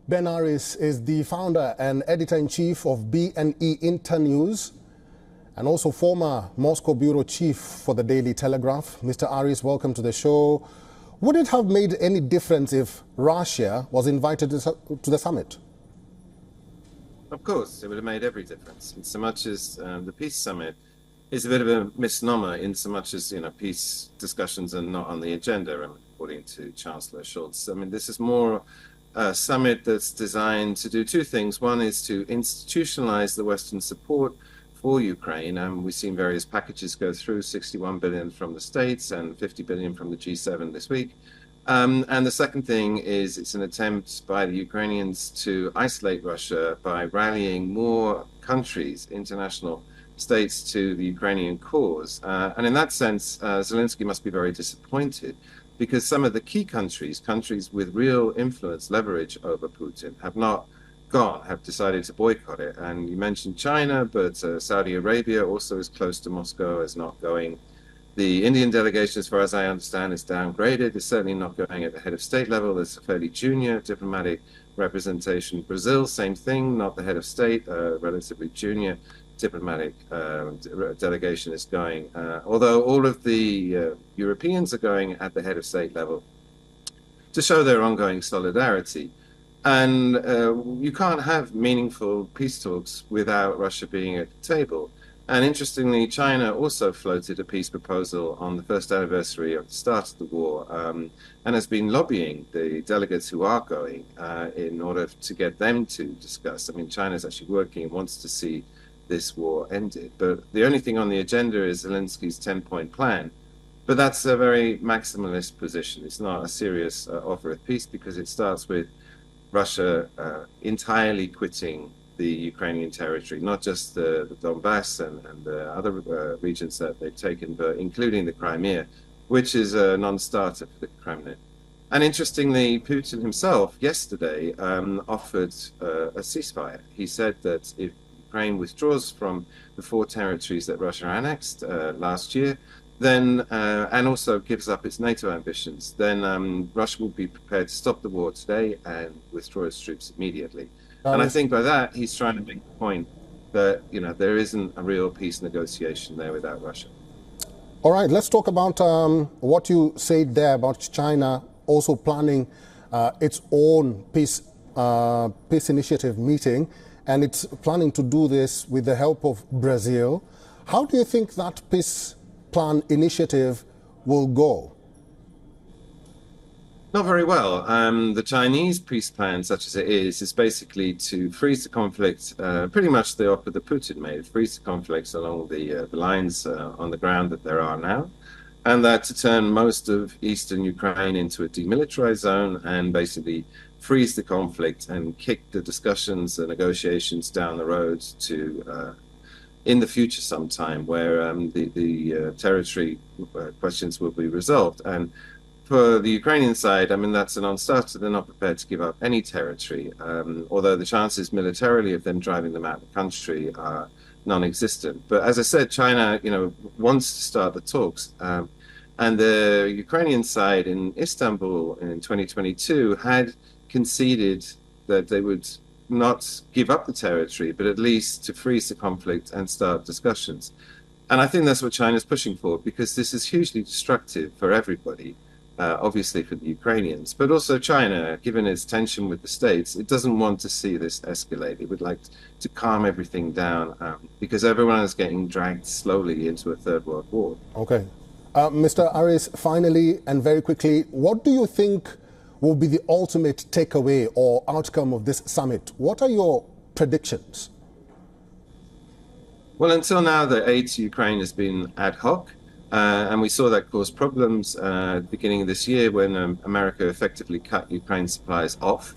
Ben Aris is the founder and editor-in-chief of BNE Internews and also former Moscow bureau chief for the Daily Telegraph. Mr. Aris, welcome to the show. Would it have made any difference if Russia was invited to the summit? Of course, it would have made every difference. In so much as the peace summit is a bit of a misnomer, in so much as peace discussions are not on the agenda, according to Chancellor Scholz. I mean, this is more a summit that's designed to do two things. One is to institutionalize the Western support for Ukraine. We've seen various packages go through, 61 billion from the States and 50 billion from the G7 this week. And the second thing is it's an attempt by the Ukrainians to isolate Russia by rallying more countries, international states, to the Ukrainian cause. And in that sense, Zelensky must be very disappointed because some of the key countries with real influence, leverage over Putin, have decided to boycott it. And you mentioned China, but Saudi Arabia also is close to Moscow, is not going. The Indian delegation, as far as I understand, is downgraded. It's certainly not going at the head of state level. There's a fairly junior diplomatic representation. Brazil, same thing, not the head of state, relatively junior diplomatic delegation is going. Although all of the Europeans are going at the head of state level to show their ongoing solidarity. And you can't have meaningful peace talks without Russia being at the table. And interestingly, China also floated a peace proposal on the first anniversary of the start of the war and has been lobbying the delegates who are going in order to get them to discuss. I mean, China's actually working and wants to see this war ended. But the only thing on the agenda is Zelensky's 10-point plan. But that's a very maximalist position. It's not a serious offer of peace because it starts with Russia entirely quitting the Ukrainian territory, not just the Donbass and the other regions that they've taken, but including the Crimea, which is a non-starter for the Kremlin. And interestingly, Putin himself yesterday offered a ceasefire. He said that if Ukraine withdraws from the 4 territories that Russia annexed last year, then and also gives up its NATO ambitions, then Russia will be prepared to stop the war today and withdraw its troops immediately. And I think by that, he's trying to make the point that, there isn't a real peace negotiation there without Russia. All right, let's talk about what you said there about China also planning its own peace initiative meeting, and it's planning to do this with the help of Brazil. How do you think that peace plan initiative will go? Not very well. The Chinese peace plan, such as it is basically to freeze the conflict, pretty much the offer that Putin made, freeze the conflicts along the lines on the ground that there are now, and that to turn most of eastern Ukraine into a demilitarized zone and basically freeze the conflict and kick the discussions, the negotiations down the road to in the future sometime where the territory questions will be resolved. And for the Ukrainian side, I mean, that's a non-starter. They're not prepared to give up any territory, although the chances militarily of them driving them out of the country are non-existent. But as I said, China, wants to start the talks. And the Ukrainian side in Istanbul in 2022 had conceded that they would not give up the territory, but at least to freeze the conflict and start discussions. And I think that's what China's pushing for, because this is hugely destructive for everybody. Obviously for the Ukrainians, but also China, given its tension with the States, it doesn't want to see this escalate. It would like to calm everything down because everyone is getting dragged slowly into a third world war. Okay. Mr. Aris, finally and very quickly, what do you think will be the ultimate takeaway or outcome of this summit? What are your predictions? Well, until now, the aid to Ukraine has been ad hoc. And we saw that cause problems at the beginning of this year when America effectively cut Ukraine's supplies off.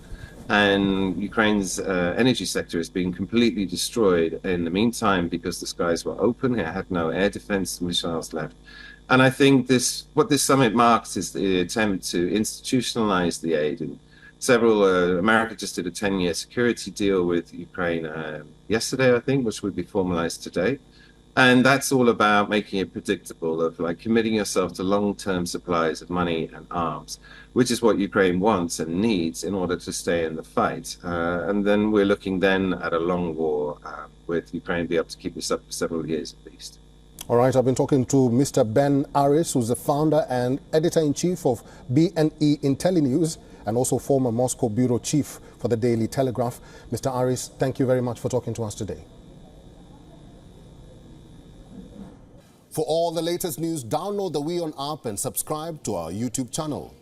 And Ukraine's energy sector has been completely destroyed in the meantime because the skies were open. It had no air defense missiles left. And I think what this summit marks is the attempt to institutionalize the aid. And America just did a 10-year security deal with Ukraine yesterday, I think, which would be formalized today. And that's all about making it predictable, of like committing yourself to long-term supplies of money and arms, which is what Ukraine wants and needs in order to stay in the fight. And then we're looking then at a long war with Ukraine be able to keep this up for several years at least. All right, I've been talking to Mr. Ben Aris, who's the founder and editor-in-chief of BNE IntelliNews and also former Moscow bureau chief for the Daily Telegraph. Mr. Aris, thank you very much for talking to us today. For all the latest news, download the WION app and subscribe to our YouTube channel.